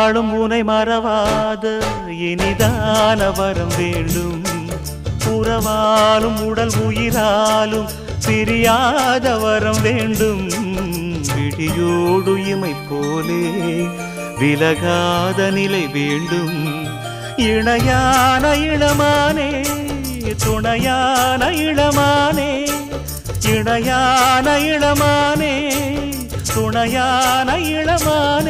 நாளும் உனை மறவாத இனிதான வரம் வேண்டும். உறவாலும் உடல் உயிராலும் பிரியாத வரம் வேண்டும். விழியோடு இமை போலே விலகாத நிலை வேண்டும். இணையான இளமானே துணையான இளமானே, இணையான இளமானே துணையான இளமானே.